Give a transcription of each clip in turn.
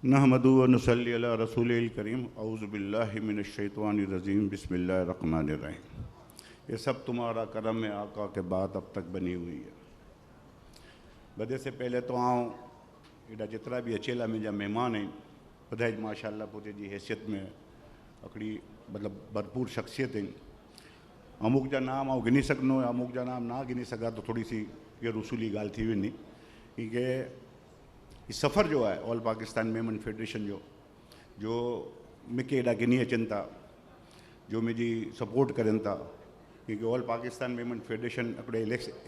नहमदु व नुसल्ली अला रसूलिल करीम औज़ु बिल्लाहि मिनश शैतानिर रजीम बिस्मिल्लाहिर रहमानिर रहीम। ये सब तुम्हारा करम है आका के बाद अब तक बनी हुई है। बदे से पहले तो आऊँ एडा जितरा भी अचेला मुंहिंजा महिमान आहिनि बधाई माशाअल्लाह पोते जी हैसियत में हिकिड़ी मतिलबु भरपूर शख़्सियत आहिनि। अमुक जा नाम आउं गिनी सघंदो आहियां, अमुक जा नाम ना गिनी सघां तो थोड़ी सी ये रसूली ॻाल्हि थी वेंदी कि ये सफ़र जो है ऑल पाकिस्तान मेमन फेडरेशन जो मूंखे एॾा गिनी अचनि था, जो मुंहिंजी सपोर्ट करनि था, क्योंकि ऑल पाकिस्तान मेमन फेडरेशन हिकिड़े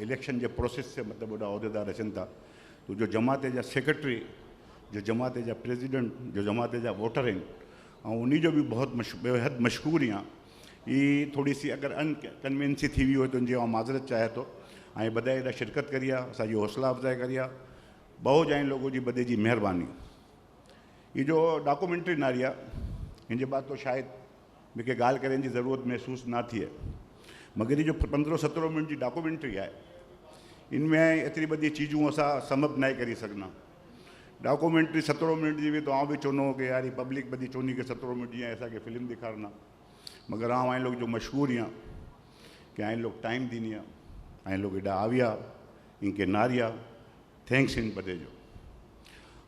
इलेक्शन जे प्रोसेस से मतिलबु वॾा उहिदेदार अचनि था, तो जो जमात जा सेक्रेटरी, जो जमात जा प्रेसिडेंट, जो जमात जा वोटर आहिनि, ऐं उन्हीं जो भी बहुत बेहद मशहूर ही ये थोड़ी सी अगर अनकन्वेंसी थी हुई हो तो उनकी माजरत चाहे तो ऐं बधाई एॾा शिरकत करी आहे, असांजी हौसला अफ़जाई करी आहे, बहुत जाए लोगों की बदे जी मेहरबानी। ये जो डॉक्यूमेंट्री नारी है इन बाद तो शायद मूंखे ॻाल्हि करण की ज़रूरत महसूस ना थी है, मगर ये जो 15-17 मिनट की डॉक्यूमेंट्री है इनमें एतरी बड़ी चीज़ों असा समझ ना करी सकना। डॉक्यूमेंट्री 17 मिनट की भी तो आऊँ भी चवंदो कि यार पब्लिक बदी चवंदी कि 17 मिनट जी ऐसा कि फिल्म दिखारना, मगर आऊँ लोग जो मशहूर हैं कि आए लोग टाइम दीनी है, आए लोग एडा आविया इनके नारिया थैंक्स इन बदे जो।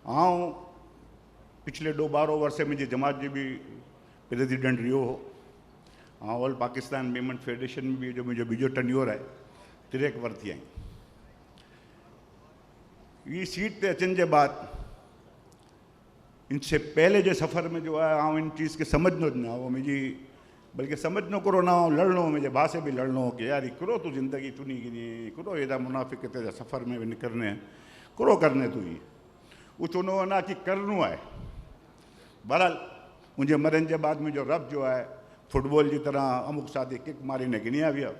आऊँ पिछले 12 वर्ष मुझे जमात जी भी प्रेसिडेंट रियो हो, ऑल पाकिस्तान मेमन फेडरेशन में भी जो मुझे बीजो टन्योर है 3 वर्ती आई। ये सीट पे अचन के बाद इनसे पहले जो सफ़र में जो है आऊँ इन चीज़ के समझनो ना वो मुझी बल्कि समझनो करो ना हो लड़नो मुझे भाई से भी लड़नो हो कि यार करो तो ज़िंदगी चुनी गिनी करो एदा मुनाफिक तेरा सफ़र में भी निकलने करो करने तू ही वो चुनो ना कि करनो है। बहरहाल मुझे मरण के बाद मुझे रब जो है फुटबॉल की तरह अमुक साथी किक मारी ने गिनी आया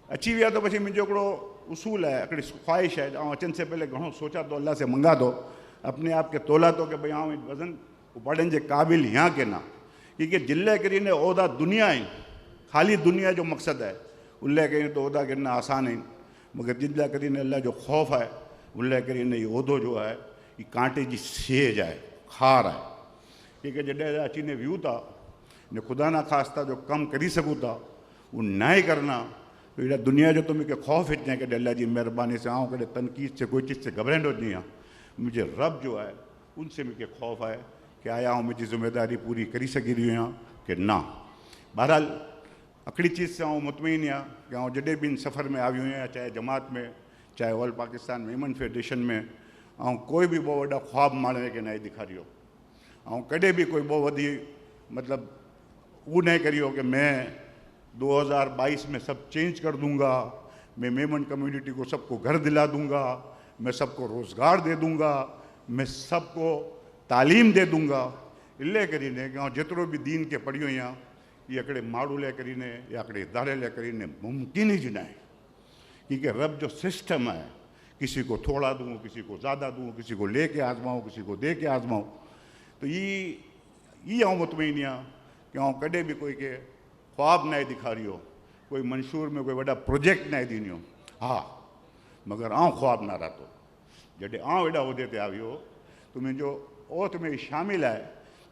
अची विया तो पी मुझे उसूल है हिकिड़ी ख्वाहिश है अचन से पहले घणो सोचा तो अल्लाह से मंगा दो अपने आप के तोला तो कि भाई आऊँ वज़न उपाड़न के काबिल यहाँ के ना, क्योंकि जिले करी ने ओहदा दुनिया है खाली दुनिया जो मकसद है उल्ले करी तो ओहदा गिरना आसान है, मगर जिले करी ने अल्लाह जो खौफ है उल्ले करी ने ये ओहदो जो है ये कांटे की सेज है खार है, क्योंकि जॾहिं अची ने व्यू था ने खुदा ना खास्ता जो कम करी सकूँ था वो ना ही करना तो एडा दुनिया जो तो मुझे खौफ इतने कि अल्लाह की मेहरबानी से आऊँ कड़े तनकीद से कोई चीज़ से घबराइंदो नहीं हाँ, मुझे रब जो है उनसे मुझे खौफ है कि आया हूँ मुझी जिम्मेदारी पूरी करी सकी रही हाँ कि ना। बहरहाल हिकिड़ी चीज़ से आऊँ मुतमईन हाँ कि आऊँ जॾहिं भी इन सफ़र में आयो आहियां चाहे जमात में चाहे ऑल पाकिस्तान मेमन फेडरेशन में आऊँ कोई भी बहुत वॾा ख्वाब माणे के ना दिखारियो, आऊँ कॾहिं भी कोई बहुत वधी मतलब वो नहीं करियो कि मैं 2022 में सब चेंज कर दूंगा, मैं मेमन कम्युनिटी को सबको घर दिला दूंगा, मैं सबको रोज़गार दे दूंगा, मैं सबको तालीम दे दूंगा, इले करीने कि जितरो भी दीन के पढ़ियो या ये अकड़े माड़ू ले करीने या अकड़े इदारे ले करीने मुमकिन ही ना है, क्योंकि रब जो सिस्टम है किसी को थोड़ा दूँ किसी को ज़्यादा दूँ किसी को ले के आजमाऊँ किसी को दे के आजमाऊँ, तो ये आऊँ मुतमईन हाँ कि आऊँ कॾहिं भी कोई के ख्वाब ना दिखारियो, कोई मंशूर में कोई वड़ा प्रोजेक्ट ना दीनियो, हाँ मगर आऊँ ख्वाब ना रहतो जॾहिं आऊँ एडा उहदे ते आवियो तो मुझो ओत में शामिल है,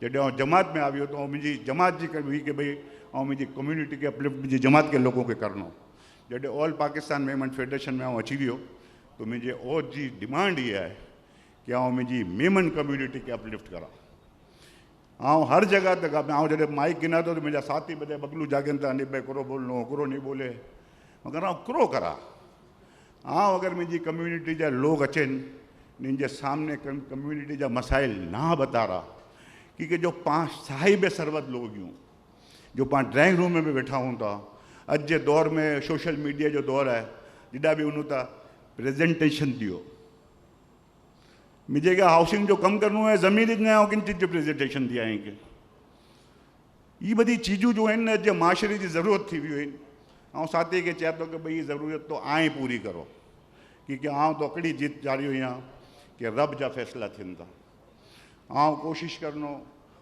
जॾहिं आऊँ जमात में आवियो तो मुझी जमात जी हुई कि भाई आऊँ मुझी कम्युनिटी के अपलिफ्ट मुझी जमात के लोगों के करनो। जॾहिं ऑल पाकिस्तान मेमन फेडरेशन में आऊँ अची वियो तो मुझे ओत जी डिमांड ये है कि आऊँ मुझी मेमन कम्युनिटी के अपलिफ्ट करा। आऊँ हर जगह तक आऊँ जब माइक गिना तो मेरा साथी बदे बगलू जागन था नहीं भाई करो बोलनो करो नहीं बोले, मगर आऊँ करो करा। आऊँ अगर मुझी कम्युनिटी जा लोग अचन इनके सामने कम्युनिटी जा मसाइल ना बता रहा, क्योंकि जो 5 साहिब सरबत लोग यूँ जो 5 ड्राइंग रूम में भी बैठा हूँ था अज के दौर में सोशल मीडिया जो दौर है जिदा भी उन्हों था प्रेजेंटेशन दियो, मुझे क्या हाउसिंग जो कम करना है ज़मीन इतना किन चीज़ जो प्रेजेंटेशन दिया है कि ये बड़ी चीज़ों जो है ना जो माशरे की ज़रूरत थी हुई आऊँ साथी के चाहते कि भाई ज़रूरत तो आए पूरी करो, क्योंकि आऊँ तो अकड़ी जीत जारी हुई हाँ कि रब जा फैसला थियन था। आऊँ कोशिश करनो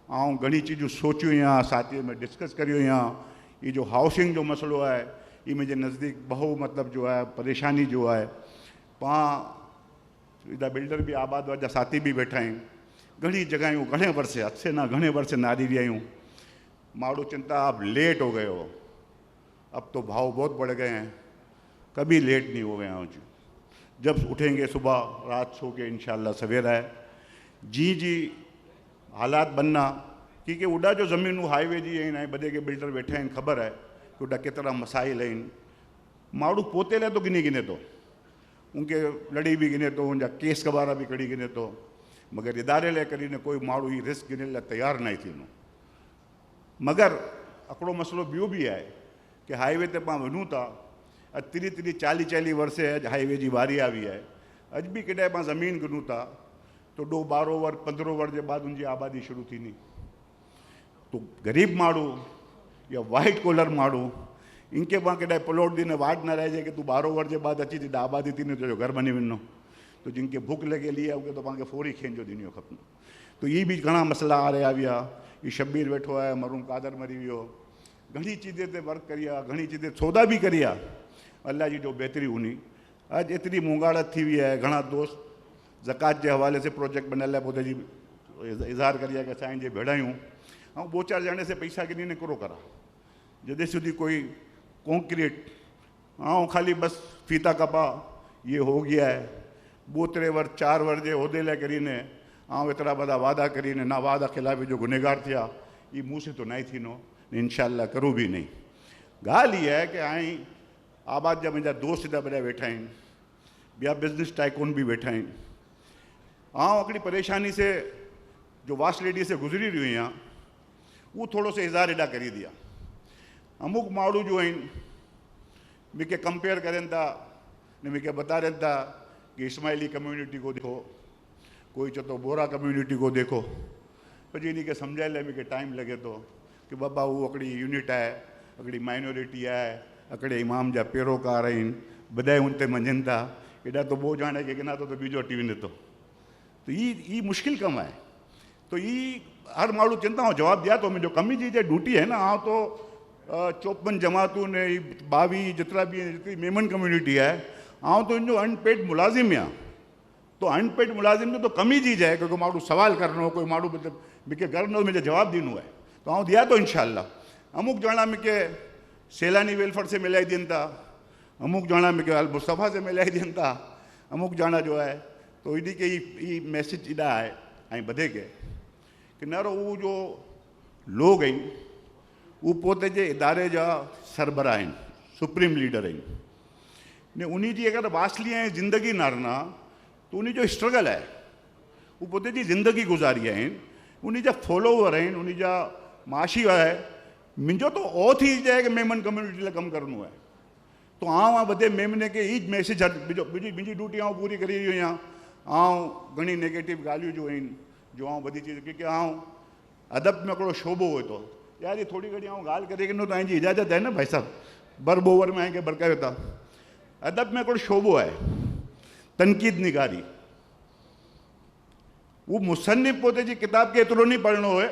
आऊँ घणी चीज़ों सोचियो यहाँ साथी में डिस्कस करियो यहाँ ये जो हाउसिंग जो मसलो है ये मुझे नज़दीक बहु मतलब जो है परेशानी जो है पा इधर बिल्डर भी आबाद वाजा साथी भी बैठा हैं घणी जगहों घणे वर्षे हद से ना घणे वर्षे नारी रही हूँ। माड़ू चिंता अब लेट हो गए हो, अब तो भाव बहुत बढ़ गए हैं, कभी लेट नहीं हो गए हैं जी। जब उठेंगे सुबह, रात सो के इंशाल्लाह सवेरा है जी जी हालात बनना। क्योंकि उड़ा जो ज़मीन हाईवे जी आहिनि ऐं बदे के बिल्डर वेठा आहिनि, ख़बर है कि उड़ा केतिरा मसाइल आहिनि। माण्हू पोते लाइ तो गिने गिने तो, उनके लड़ी भी गिने तो, उनजा केस कबारा भी कड़ी गिने तो, मगर इदारे लाइ करीने कोई माण्हू ही रिस्क गिने लाइ तैयार न थींदो। मगर हिकिड़ो मसलो ॿियो बि आहे कि हाईवे ते पाण वञूं था, अॼु 30-40 वर्षे अॼु हाईवे जी वारी आई आहे। अॼु भी कॾहिं पाण ज़मीन गिनूं था तो 12 वर 15 वर के बाद उनकी आबादी शुरू थी। तो गरीब माण्हू या वाइट कॉलर माण्हू इनके पाण कॾहिं प्लॉट दी ने वाट न रहे कि तू 12 वर के बाद अची थी आबादी थी तो घर बनी वञो। तो जिनके भूख लॻियल आहे उनके तो पाण खे फौरी खेंजो ॾिनो खपे। तो ये भी घणा मसला आ रहा हुआ। ये शब्बीर वेठो है, मरूम कादर मरी वियो, घणी चीज़ें ते वर्क करी आहे, घणी चीज़ें सौदा भी करी आहे। अल्लाह जी जो बेहतरी हुनी। अॼु एतिरी मुंगाड़त थी हुई है। घणा दोस्त ज़कात के हवाले से प्रोजेक्ट बनल है, पोते जी इज़हार करिए कि असां जे भेड़ायूं ऐं 2-4 ॼणे से पैसा गिनी ने करो करा जॾहिं સુધી कोई कॉन्क्रीट खाली बस फीता कपा ये हो गया है। 2-3 वर 4 वर जे उहदे लाइ करीने इतरा बड़ा वादा करीने ना वादा खिलाफ़ जो गुनहगार थिया, ये मुँह से तो नहीं थीनो, इंशाल्लाह करूँ भी नहीं। गाल ये है कि आई आबाद जा मुंहिंजा दोस्त एॾा बड़ा वेठा आहिनि, ॿिया बिजनेस टाइकून भी वेठा आहिनि। हिकिड़ी परेशानी से जो वास्ट लेडी से गुजरी रही हुई हैं, वो थोड़ो से इज़हार एॾा करी दिया। अमुक माण्हू जो आहिनि मूंखे कंपेयर करनि था ने मूंखे बता रहे था कि इस्माइली कम्युनिटी को देखो, कोई चो तो बोरा कम्युनिटी को देखो। पर इन के समझाए लाइ मूंखे टाइम लगे तो कि बाबा वो हिकिड़ी यूनिट है, हिकिड़ी माइनॉरिटी है, हिकिड़े इमाम जा पैरोकार आहिनि, बधाए उन ते मञनि था। एॾा तो बोझ आणे कि गिना तो बीजो हटी वञे थो। तो ये मुश्किल कम है। तो ये हर माण्हू चिंता जवाब दिया तो मुझे कमी जी जो ड्यूटी है ना। तो 54 जमातों ने 22 जितना भी जितनी मेमन कम्युनिटी है, तो इन जो अनपेड मुलाजिम है। तो अनपेड मुलाजिम तो कमी जी जाए क्योंकि माण्हू सवाल करनो, कोई माण्हू मतलब मूंखे करनो, मुझे जवाब दिनो है तो दिया तो इंशाल्लाह। अमुक ॼणा मूंखे सैलानी वेलफेयर से मिलाई दियनि था, अमुक ॼणा मूंखे अल मुस्तफ़ा से मिलाई दियनि था, अमुक ॼणा जो है। तो इन के ये मैसेज इड़ा है ऐं बधे के कि न वो जो लोग आहिनि वो पोते जे इदारे जा सरबराह आहिनि, सुप्रीम लीडर आहिनि ने उन्हीं जी अगर वासली ऐं ज़िंदगी नारना तो उन्हीं जो स्ट्रगल है। वो पोते जी ज़िंदगी गुज़ारी आहिनि, उन्हीं जा फॉलोवर आहिनि, उन्हीं जा माशी है। मुझो तो ओ थी जाए कि मेमन कम्युनिटी लाइ कम करनो है। तो बधे मेमने के ही मैसेज मुझी ड्यूटी पूरी करी रही आहियां। घणी नेगेटिव गालियों जो आहिनि जो बड़ी चीज़ क्योंकि अदब में हिकिड़ो शोबो हुए तो यार ये थोड़ी घड़ी गाल करे कि तव्हांजी इजाज़त है ना भाई साहब, बर बोवर में आके बरकायो था। अदब में हिकिड़ो शोबो है, तनकीद निगारी। वो मुसन्निफ पोते जी किताब के एतिरो नहीं पढ़नो है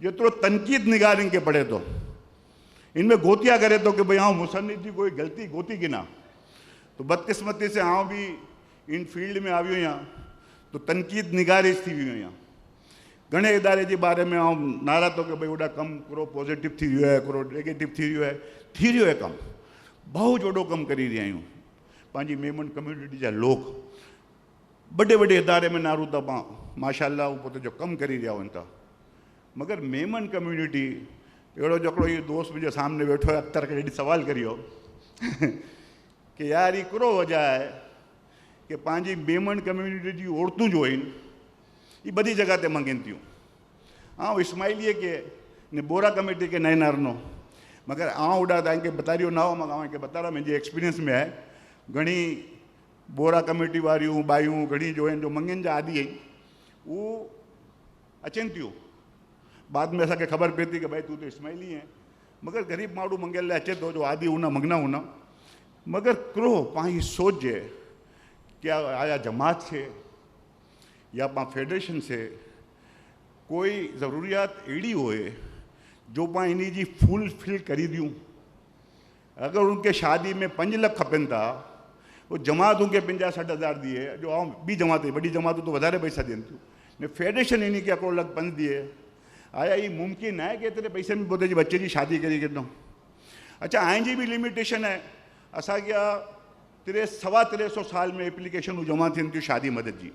जेतिरो तनकीद निगार इनके पढ़े तो, इनमें गोतिया करे तो कि भाई मुसन्निफ जी कोई गलती गोती की ना। तो बदकिस्मती से भी इन फील्ड में आवी हुई तो तनकीद निगारी थी हुई हैं। घणे इदारे के बारे में नारा तो कि भाई वोड़ा कम करो पॉजिटिव थी वियो है, करो नेगेटिव थी रहियो है कम बहुत जोड़ो कम करी रही आहियूं। पंहिंजी मेमन कम्युनिटी जा लोग बड़े बड़े इदारे में नारू था पां माशाल्लाह वो पोते जो कम करी रहा होनि था। मगर मेमन कम्युनिटी अड़ो जो ये दोस्त मुझे सामने बैठो है अख्तर के ॾेढी सवाल करियो कि यार ये करो वजह है कि पंहिंजी मेमन कम्युनिटी जी औरतूं जो आहिनि ये बड़ी जगह ते मंगनि थियूं। इस्माइलीअ के ने बोरा कमेटी के नए नारनो, मगर उड़ा तव्हांखे बता रही ना हो, मैं बता रहा मुझे एक्सपीरियंस में है। घणी बोरा कमेटी वारियूं बायूं घणी जो आहिनि जो मंगनि जा आदि आहिनि वो अचनि थियूं। बाद में असांखे ख़बर पए थी कि भाई तू तो इस्माइली है, मगर गरीब माण्हू मंगल लाइ अचे तो जो आदि हुना मंगना हुना। मगर क्रो पाई सोच जे क्या आया जमात से या पा फेडरेशन से कोई ज़रूरियात अड़ी होए जो पा इन्हीं जी फुलफिल करी दूँ। अगर उनके शादी में 5 लाख खपन था वो जमात उनके 50-60 हज़ार दिए जो बी जमात बड़ी जमातूं तो वधारे पैसा दियनि थियूं ने फेडरेशन इन्हीं के अकोड़ लग पंज दिए आया ये मुमकिन है कि तेरे पैसे में बोलते जी बच्चे की शादी करी कितनों। अच्छा आई जी भी लिमिटेशन है असा क्या 300 साल में एप्लीकेशन जमा थी थी शादी मदद जी।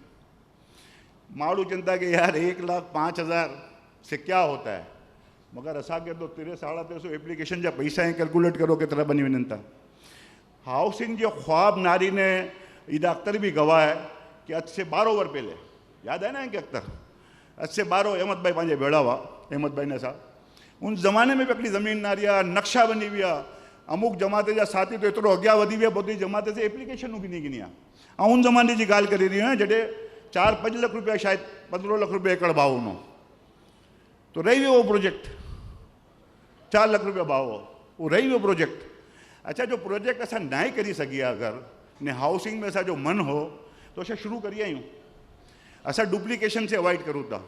माण्हू चिंता कि यार 1,05,000 से क्या होता है, मगर असा के तो 300-350 एप्लीकेशन जा पैसा ही कैलकुलेट करो कितना बनी वञनि था। हाउसिंग जो ख्वाब नारी ने ईदा अख्तर भी गवाह है कि आज से 12 वर्ष पहले याद है ना कि अख्तर आज से 12 अहमद भाई पंहिंजे भेड़ा हुआ अहमद भाई ने साहब उन ज़माने में भी हिकिड़ी ज़मीन नारी आहे नक्शा बनी हुई आहे अमुक जमाते जा साथी तो एतिरो अॻियां वधी विया बधी जमाते से एप्लीकेशनूं गिनी गिनी आहे। ऐं उन ज़माने जी ॻाल्हि करे रही आहियां जॾहिं 4-5 लाख रुपया शायदि 15 लाख रुपया एकड़ भाव हुनो तो रही वियो वो प्रोजेक्ट 4 लाख रुपया भाव हो वो रही वियो प्रोजेक्ट। अच्छा जो प्रोजेक्ट असां ना ही करी सघी आहे अगरि ने हाउसिंग में असांजो मन हो तो असां शुरू करी आहियूं। असां डुप्लीकेशन से अवॉइड करूं था।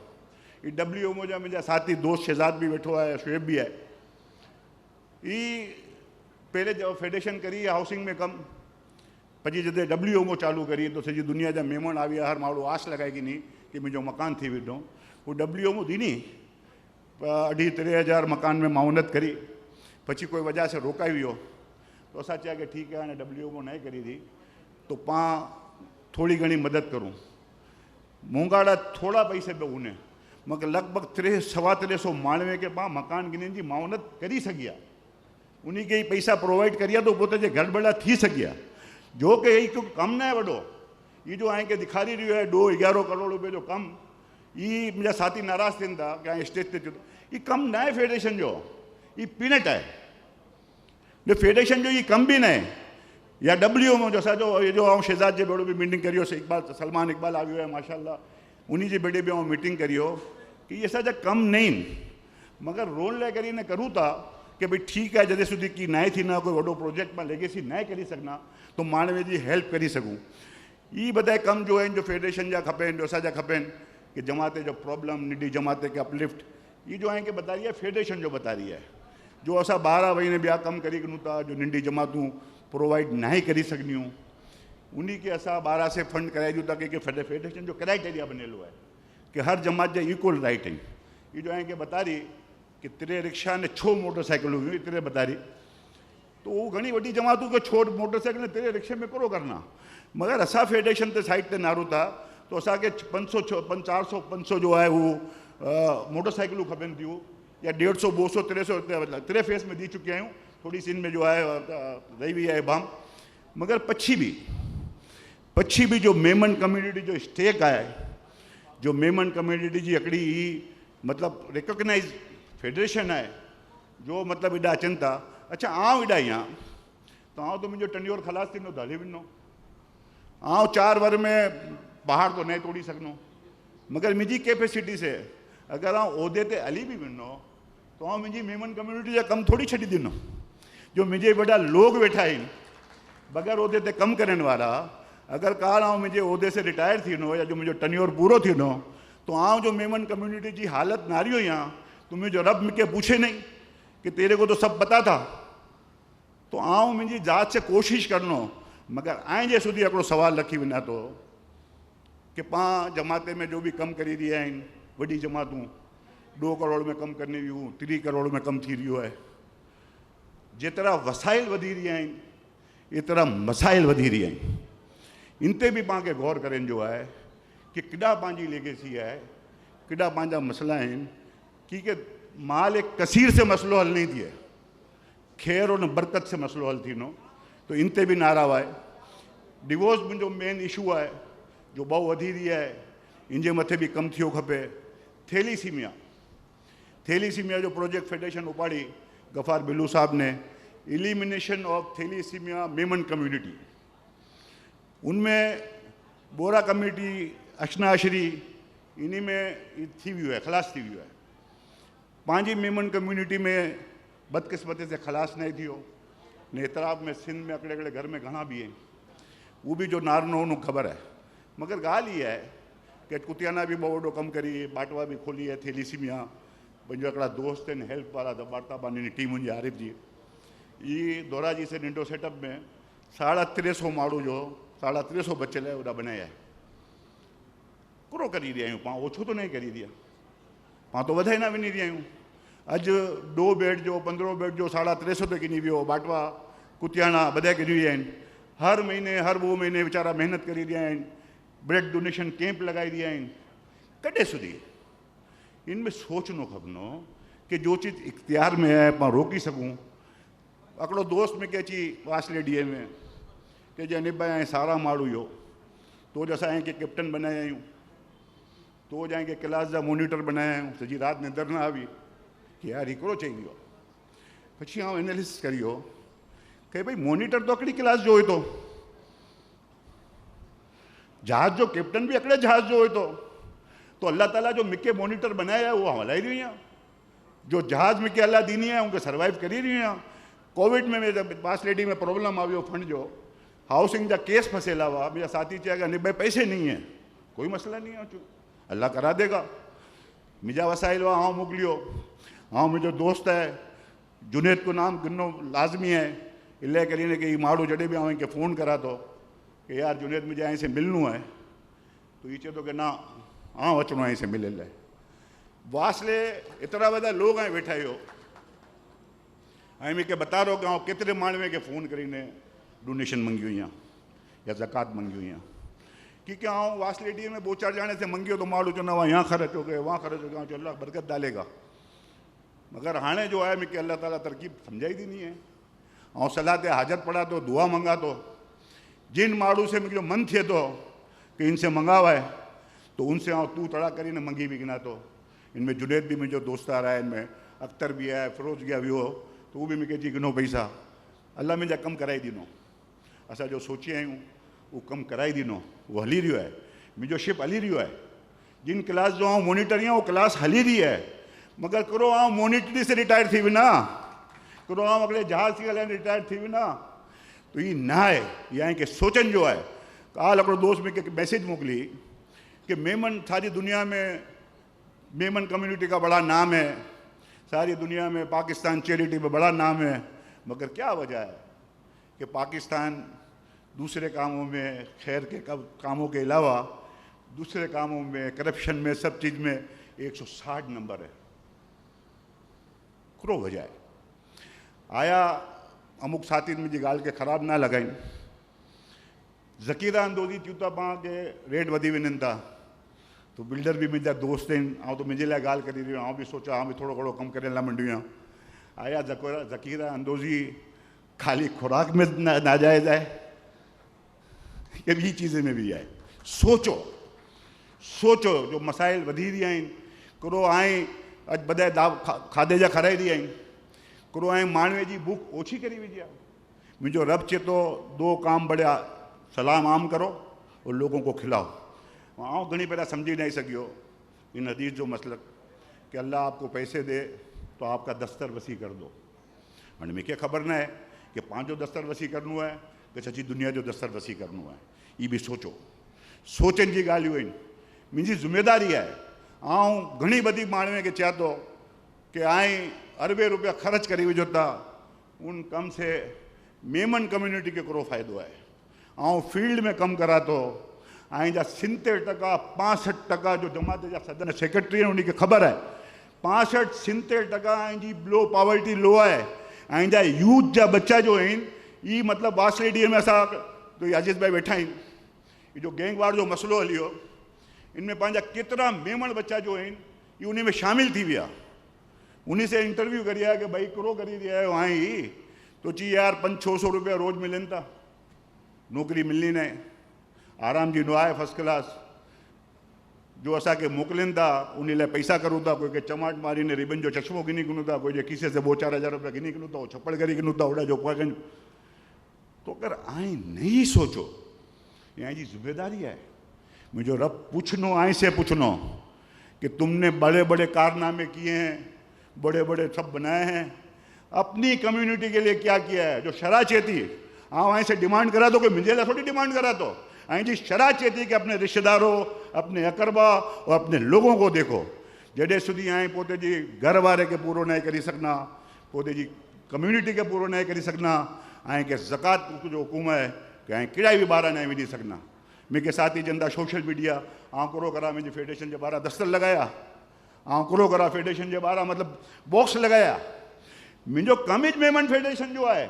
ये WMO जा मुंहिंजा साथी दोस्त शहजाद भी वेठो है शुएब भी है ये पहले जो फेडरेशन करी हाउसिंग में कम पची जॾहिं WMO चालू करी तो सॼी दुनिया जा महिमान आ विया हर माण्हू आस लगाए कि नहीं कि मुंहिंजो मकान थी वेंदो वो WMO ॾिनी 2.5-3 हज़ार मकान में माउनत करी पची कोई वजह से रोकाई वियो तो असां चया कि ठीक है हाणे WMO न करी थी तो पां थोड़ी घणी मदद करूँ। मूंगाड़ा थोड़ा पैसे पे उन्हें मगर लगभग 300-350 मानवे के पां मकान गिने जी माउनत करी सघी आहे उन्हीं के ही पैसा प्रोवाइड करिया तो पोते जे घर बड़ा थी सघिया जो कि ये कम न है वॾो ये जो आए के दिखारी रही है 2-11 करोड़ रुपए जो कम ये मुझा साथी नाराज़ थियनि था कि स्टेज ते ये कम न है फेडरेशन जो ये पीनट है जो फेडरेशन जो ये कम भी न है या WMO जो असांजो ये जो शहजाद जे बेड़ो भी मीटिंग करियोसीं इकबाल सलमान इकबाल आयो है माशाल्लाह उन्हीं जे बेड़े भी मीटिंग करियो कि ये असांजा कम नहीं मगर रोल ले करी ने करूँ था कि भाई ठीक है जॾहिं सुधी की नाए थी ना कोई वॾो प्रोजेक्ट में लेगेसी न करी सघना तो मानवे जी हेल्प करी सघूं। ये बताए कम जो है जो फेडरेशन जा खपेनि जो असांजा खपेनि कि जमाते जो प्रॉब्लम निडी जमाते के अपलिफ्ट ये जो है कि बता रही है फेडरेशन जो बता रही है जो असां 12 महीने ॿिया कम करी करूं था जो निंडी जमातूं प्रोवाइड ना ही करी सघनियूं उन्हीं के असां 12 से फंड कराए ॾियूं था कि फेडरेशन जो क्राइटेरिया बनेलो है कि हर जमात जा इक्वल राइट आहिनि। ये जो है कि बता रही कि 3 रिक्शा ने 6 मोटरसाइकिल हुई इतने बता रही तो वो घनी वड्डी जमातों के छोट मोटरसाइकिल ने 3 रिक्शे में करो करना मगर असा फेडरेशन ते साइड ते नारू था तो असा के 400-500 जो है वो मोटरसाइकिलूं खपन थियूं या 150-200-300 3 फेस में दी चुके आहियूं थोड़ी सी इनमें जो है रही हुई है बाम मगर पछी भी जो मेमन कम्युनिटी जो स्टेक है जो मेमन कम्युनिटी जी हिकिड़ी मतलब रिकॉग्नाइज फेडरेशन है जो मतलब एॾा अचनि था। अच्छा आउं एॾा ही आहियां तो आउं तो मुंहिंजो टंडियोर ख़लास थींदो त हली वेंदो आउं 4 वर में पहाड़ तो न तोड़ी सघंदो मगर मुंहिंजी कैपेसिटी से अगर आउं उहिदे ते हली भी वेंदो तो आउं मुंहिंजी मेमन कम्युनिटी जा कम थोड़ी छॾी ॾींदो जो मुंहिंजे वॾा लोग वेठा आहिनि बग़ैर उहिदे ते कम करण वारा अगर काल आउं मुंहिंजे उहिदे से रिटायर थींदो या जो मुंहिंजो टन्योर पूरो थींदो तो आउं जो मेमन कम्युनिटी जी हालत नारियो ही आहियां तो मुझे रब मुझे पूछे नहीं कि तेरे को तो सब पता था तो आऊँ मुझी जात से कोशिश करनो मगर आए जे सुधी हिकिड़ो सवाल रखी वञा तो कि पां जमाते में जो भी कम करी रही आहिनि वॾी जमातूं 2 करोड़ में कम करनी हुयूं 3 करोड़ में कम थी रहियो है जेतिरा वसाइल वधी रहिया आहिनि एतिरा मसाइल वधी रहिया आहिनि इन ते भी पाण खे गौर करण जो है कि केॾा पंहिंजी लेगेसी है केॾा पंहिंजा मसला आहिनि कि माल एक कसीर से मसलो हल नहीं थिए खैर और बरकत से मसलो हल थीनो तो इन ते भी नाराज़ है। डिवोर्स मुझो मेन इशू है जो बहु वधी रही है इनके मथे भी कम थियो खपे। थैलीसीमिया जो प्रोजेक्ट फेडरेशन उपाड़ी गफ़ार बिल्लू साहब ने elimination of thalassaemia Memon community उनमें बोरा कम्युनिटी अशनाशरी इन्हीं में थी वियो है ख़लास थी वियो है पांजी मेमन कम्युनिटी में बदकिस्मती से खलास नहीं थियो ने एतराब में सिंध में अकड़े अकड़े घर में घना भी हैं वो भी जो नारनो उन्होंने खबर है मगर गाल ये है कि कुतियाना भी बहुत वॾो कम करी बाटवा भी खोली है थैलीसीमिया मुंहिंजो हिकिड़ा दोस्त आहिनि हेल्प वारा दबारता बानी की टीम मुंहिंजी आरिफ जी ये दोरा जी से निंडो सेटअप में 350 माण्हू जो 350 बच्चे लाइ होॾा बनाया है करो करी रहिया आहियूं, पाण ओछो तो नहीं करी रहिया, पाण तो वधाईंदा वञी रहिया आहियूं। अॼु 2 बेड जो 15 बेड जो 350 ते किनी वियो, बाटवा कुतियाणा बधाए किनी विया आहिनि। हर महीने हर 2 महीने वीचारा महिनत करी रहिया आहिनि, ब्लड डोनेशन कैंप लगाई रहिया आहिनि। कॾहिं सुधी इनमें सोचनो खपनो कि जो चीज़ इख्तियार में है पाण रोकी सकूं। हिकिड़ो दोस्त मूंखे अची वासले ॾींहं में कि जे निभाए ऐं सारा माण्हू इहो तो असां कंहिंखे कैप्टन बनाया आहियूं, तो कंहिंखे क्लास जा मॉनिटर बनाया आहियूं, सॼी राति निंदर न आई कि यार हिकिड़ो चई वियो। પછી આउं एनालिसिस करियो कि भाई मॉनिटर तो हिकिड़ी क्लास जो हुई तो, जहाज जो कैप्टन भी हिकिड़े जहाज जो हुई तो अल्लाह ताला जो मूंखे मॉनिटर बनाया है वो हलाई रही आहियां। जो जहाज मूंखे अल्लाह ॾिनी आहे उनखे सर्वाइव करी रही आहियां। कोविड में पास लेडी में प्रॉब्लम आयो फंड जो, हाउसिंग जा केस फंसेला हुआ, मेरा साथी चया कि नहीं भाई पैसे नहीं है, कोई मसला नहीं है, अल्लाह करा देगा। मुझा वसाइल हुआ हाँ मोकिलियो। हाँ मुझो दोस्त है जुनेद को नाम गिनो लाजमी है, इलाही करीने कि माण्हू जॾहिं बि इनके फ़ोन करा तो कि यार जुनेद मुझे यहीं से मिलनू है, तो ये चए तो कि ना हाँ अचणो यहीं से मिले लाइ। वासले इतना वधा लोग ऐं वेठा हो ऐं मूंखे बता रहो कि केतिरे माण्हूअ खे फ़ोन करीने डोनेशन मंगी हुई या ज़कात मंगी हुई क्योंकि वासले डी में 2-4 ॼणे से मंगियो तो माण्हू चवंदा हुआ यहाँ ख़र्च हो गए वहाँ खर्च हो गया, चलो अल्लाह बरकत डालेगा। मगर हाणे जो है मूंखे अल्लाह ताला तरकीब समझाई दी है और सलाह ते हाजत पड़ा तो दुआ मंगा तो जिन माण्हू से मुझे मन थे तो कि इनसे मंगावा है तो उनसे तू तड़ा करी ने मंगी भी गिना। तो इनमें जुनेद भी मुझे दोस्तार है, इनमें अख्तर भी है, फिरोज गया भी हो, तो वो भी मूंखे जी गिनो पैसा अल्लाह मुझा कम कराई दिनो। असां जो सोची आहियूं वो कम कराई दिनो, वो हली रहियो है, मुझो शिप हली रहियो है। जिन क्लास जो मॉनिटर आहियां वो क्लास हली रही है, मगर करो मॉनिटरी से रिटायर थी विना, करो अगले जहाज थी हलाइण रिटायर थी विना, तो ये ना है, यहाँ के सोचन जो है। काल हिकिड़ो दोस्त मूंखे मैसेज मोकिली कि मेमन सारी दुनिया में मेमन कम्युनिटी का बड़ा नाम है, सारी दुनिया में पाकिस्तान चैरिटी में बड़ा नाम है, मगर क्या वजह है कि पाकिस्तान दूसरे कामों में खैर के कामों के अलावा दूसरे कामों में करप्शन में सब चीज़ में 160 नंबर है। करो वजह है। आया अमुक साथी मुझी गाल के ख़राब ना लगाई, ज़कीरा अंदोज़ी थियूं था पाण के रेट वधी वञनि था, तो बिल्डर भी मुझा दोस्त आहिनि, तो मुझे लिए गाल करी रहियो, भी सोचा भी थोड़ो घणो कम करे ला मंडियूं। आया ज़कीरा अंदोज़ी खाली खुराक में नाजायज़ है कि ॿी चीज़ में भी है। सोचो सोचो जो मसाइल वधी रहिया आहिनि, करो अॼु बधाए खाधे जा खाराए रहिया आहिनि, करो मानवे जी भूख ओछी करी विझी आहे। मुझो रब चए तो 2 काम बढ़िया, सलाम आम करो और लोगों को खिलाओ। घणी पैदा समझी नहीं सकियो इन हदीस जो मसलक कि अल्लाह आपको पैसे दे तो आपका दस्तर वसी कर दो। हाँ मूंखे ख़बर न है कि पंहिंजो दस्तर वसी करनो है कि सॼी दुनिया जो दस्तर वसी करनो है। ये भी सोचो, सोचन जी ॻाल्हियूं आहिनि। मुंहिंजी ज़िम्मेदारी है, घणी बधी माण्हूअ खे चया तो कि अरबे रुपया ख़र्च करे विझो था, उन कम से मेमन कम्युनिटी के करो फ़ाइदो है। फील्ड में कम करा तो जा 70% 65% जो जमात जा सदन सेक्रेटरी हैं उनके खबर है 65-70% जी लो पॉवर्टी लो है। जा यूथ जा बच्चा जो ये मतलब वासले डी में असा तो अजीज भाई बैठा ये जो गैंग वार जो मसलो हलियो, इनमें पांजा केतरा मेमन बच्चा जो ये उन्हीं में शामिल थी विया। उन्हीं से इंटरव्यू करिया कि भाई करो करी दिया है वहाँ ही, तो ची यार 500-600 रुपया रोज़ मिलन था, नौकरी मिलनी नहीं, आराम जी नो आहे फर्स्ट क्लास, जो असा के मोकलन था उन लाइ पैसा करूँ था, कोई के चमाट मारी ने रिबन जो चश्मो गिनी गिनूं था, कोई खीसे से 2-4 हज़ार रुपया गिनी गिनूं था, छप्पड़ करी गिनूं था उड़ा जो पगन। तो अगर नहीं सोचो, यहाँ जी जिम्मेदारी है। मुझे रब पूछनो से पूछनो कि तुमने बड़े बड़े कारनामे किए हैं, बड़े बड़े सब बनाए हैं, अपनी कम्युनिटी के लिए क्या किया है? जो शरा चेती हाँ से डिमांड करा तो कोई मुझे लिए थोड़ी डिमांड करा तो जी शरा चेती कि अपने रिश्तेदारों, अपने अकरबा और अपने लोगों को देखो। जॾहिं सुधी पोते जी घर वारे के पूरो नहीं करी सकना, पोते जी कम्युनिटी के पूरो नहीं करी सकना, कि ज़कात जो हुकुम है कि कहिड़ा भी ॿार नहीं विझी सकना। मूंखे साथी जनता सोशल मीडिया आउं करो करा मुंहिंजी फेडरेशन जे ॿाहिरां दस्तर लॻाया, आउं करो करा फेडरेशन जे ॿाहिरां मतिलबु बॉक्स लॻाया। मुंहिंजो कम इज मेमन फेडरेशन जो आहे,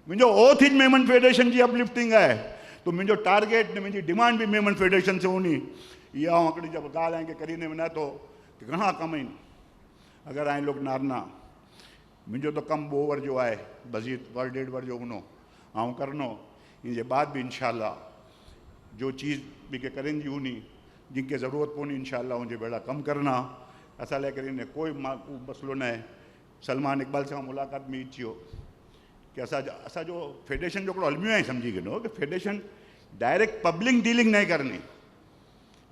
मुंहिंजो ओथ इज मेमन फेडरेशन जी अपलिफ्टिंग आहे। तो मुंहिंजो टारगेट ने मुंहिंजी डिमांड बि मेमन फेडरेशन से होनी। इहा आउं हिकिड़ी जब ॻाल्हि आहे की करीने वञा थो की घणा कम आहिनि। अगरि आए लोग नारना मुंहिंजो तो कम ओवर जो आहे, मज़ीद वर 1.5 वर जो हुनो आउं करनो। इन जे बाद भी इंशाल्लाह जो चीज़ भी के करें जी होनी जिनके ज़रूरत पवनी इंशाल्लाह उनजे बेड़ा कम करना। असां लाइ करीने कोई मसलो न आहे। सलमान इकबाल सां मुलाक़ात में ई थियो कि असांजो फेडरेशन जो हिकिड़ो अलमियो आहे सम्झी गिनो कि फेडरेशन डायरेक्ट पब्लिक डीलिंग नहीं करनी।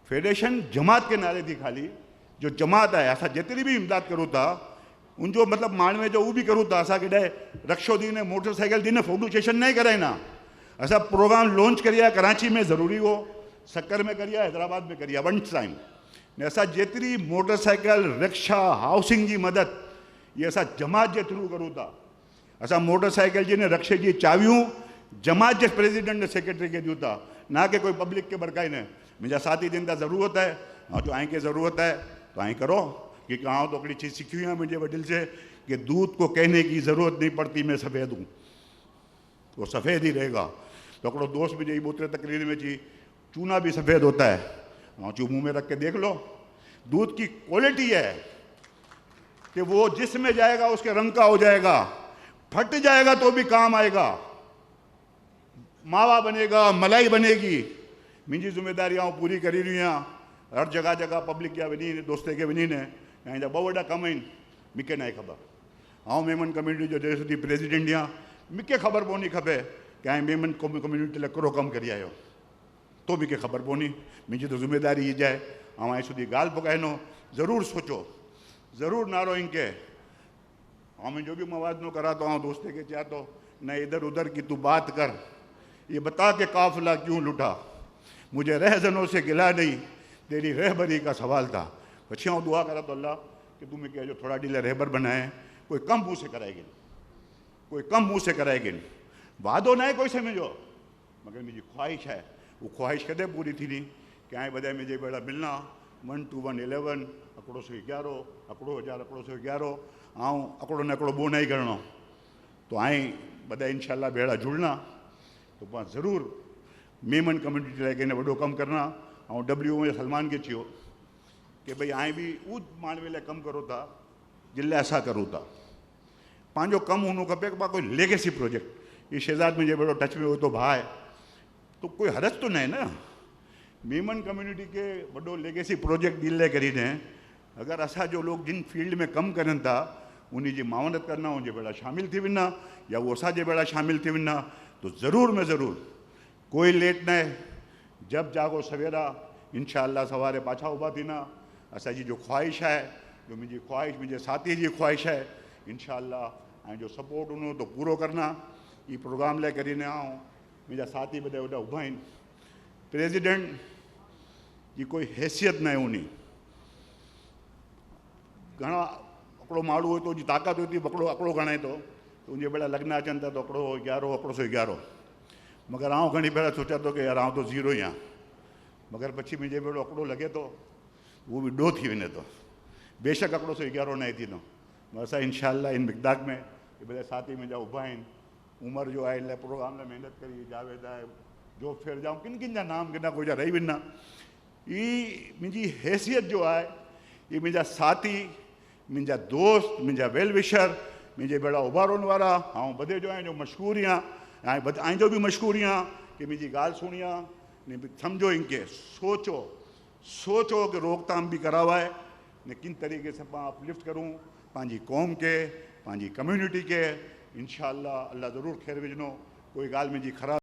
फेडरेशन जमात के नारे थी खाली जो जमात है असां जेतिरी भी इमदाद करूँ था उनजो मतलब मानवे जो वो भी करूँ था। असांखे ॾे रक्षो दी ने मोटरसाइकिल दी ने फोटो सेशन नहीं कराइना। असां प्रोग्राम लॉन्च करिया कराची में ज़रूरी हो, सक्कर में करिया, हैदराबाद में करिया वन टाइम ने असां जेतिरी मोटरसाइकिल रिक्शा हाउसिंग की मदद ये असां जमात के थ्रू करूँ था। असां मोटरसाइकिल जी ने रक्षे की चावियूं जमात के प्रेसिडेंट ने सेक्रेटरी के दूँ था, ना कि कोई पब्लिक के बरकाई ने। मुझा साथी दिन का ज़रूरत है हाँ जो आई के ज़रूरत है तो आई करो कि हाँ तो अगली चीज़ सीखी है मुझे वडील से कि दूध को कहने की ज़रूरत नहीं पड़ती मैं सफ़ेद हूँ, वो सफ़ेद ही रहेगा। तो अकड़ो दोस्त मुझे बोतरे तकरीर में जी चूना भी सफ़ेद होता है, हाँ चू मुँह में रख के देख लो। दूध की क्वालिटी है कि वो जिसमें जाएगा उसके रंग का हो जाएगा, फट जाएगा तो भी काम आएगा, मावा बनेगा, मलाई बनेगी। मुझी जिम्मेदारी आऊँ पूरी करी रही हाँ। हर जगह जगह पब्लिक या वही दोस्ते के वही ने ऐं जा ॿ वॾा कम आहिनि मूंखे न ख़बर। आऊं मेमन कम्युनिटी जो जेस दी प्रेसिडेंट आहियां, मूंखे ख़बर पवनी खपे कि ऐं मेमन कम्युनिटी लाइ कहिड़ो कमु करी आयो तो मूंखे ख़बर पवनी। मुंहिंजी तो ज़िम्मेदारी इहा आहे ऐं ऐं सुधी ॻाल्हि पुकाइनो ज़रूरु सोचो, ज़रूरु नारो इनके। हाँ मुझे भी मवाजनो करा तो हाँ दोस्ते के चाह तो न इधर उधर की तू बात कर, ये बता के काफिला क्यों लुटा, मुझे रहजनों से गिला नहीं तेरी रहबरी का सवाल था। પછી હું दुआ करा तो अल्लाह कि तू मुझे जो थोड़ा डीले रहबर बनाए, कोई कम मुँह से कराएगी, कोई कम मुँह से कराएगी, वादो ना है कोई समझो, मगर मुझी ख्वाहिश है वो ख्वाहिश कदे पूरी थी नहीं कि आए बधाए मुझे बेड़ा मिलना 1 2 1 11 अकड़ो 111 अकड़ो 1000 अकड़ो 111 आऊँ अकड़ो न अकड़ो बो नहीं करना। तो आए बधाए इंशाल्लाह बेड़ा जुड़ना तो पाण ज़रूर मेमन कम्युनिटी लाइ कंहिं वॾो कमु करना। और डब्ल्यू में सलमान के चयो कि भाई आए भी उस मानवे लाइ कमु करो था जिन लाइ असां करूँ था। पंहिंजो कमु हुनो खपे कि कोई लेगेसी प्रोजेक्ट। ये शहजाद मुझे बड़ो टच में हो तो भाई तो कोई हरज तो नहीं ना मेमन कम्युनिटी के बड़ो लेगेसी प्रोजेक्ट दिल लाइ करी दें। अगर असा जो लोग जिन फील्ड में कम करन था उन्हीं जी मावनत करना उनके बेड़ा शामिल थी वना या वो असाजे बेड़ा शामिल थी वना तो ज़रूर में ज़रूर कोई लेट न है। जब जागो सवेरा इंशाअल्लाह सवारे पाछा उभा थीना। असाजी जो ख्वाहिश है जो मुझी ख्वाहिश मुझे साथी की ख्वाहिश है इंशाअल्लाह ऐं जो सपोर्ट उन्होंने तो पूरो करना। ये प्रोग्राम लाइ करीने आऊँ मुझा साथी बड़ा वॾा उभा आहिनि। प्रेसिडेंट की कोई हैसियत न है उन्हीं घना अकड़ो माण्हू हो तो जी ताकत होती पकड़ो अकड़ो गणाए तो उनके बेड़ा लग्न अचन था तो अकड़ो 11 अकड़ो 111 मगर आऊँ घनी बेड़ा सोचा तो कि यार आऊँ तो 0 ही हाँ मगर पछी मुझे बेड़ो अकड़ो लगे तो वो भी डो थी वने तो बेशक अकड़ो 111 नहीं थी असां इंशाअल्लाह इन मिक़दार में ये बड़े साथी मुझा उभा आहिनि। उमर जो आहे इन प्रोग्राम में मेहनत करी जावेद है जो फिर जाऊँ किन किन जा नाम किना कोई जा रही वना। ये मुझी हैसियत जो है ये मुझा साथी मुझा दोस्त मुझा वेल विशर मुझे बेड़ा उभा रोन वारा आऊँ बधे जो है जो मशहूर ही हाँ जो भी मशहूर ही हाँ कि मुझी गाल सुनी ने समझो इनके सोचो सोचो कि रोकथाम भी करावाए ने किन तरीके से अपलिफ्ट करूँ पांजी कौम के पांजी कम्युनिटी के इंशाअल्लाह अल्लाह ज़रूर खैर विझनो। कोई गाल मुझी ख़राब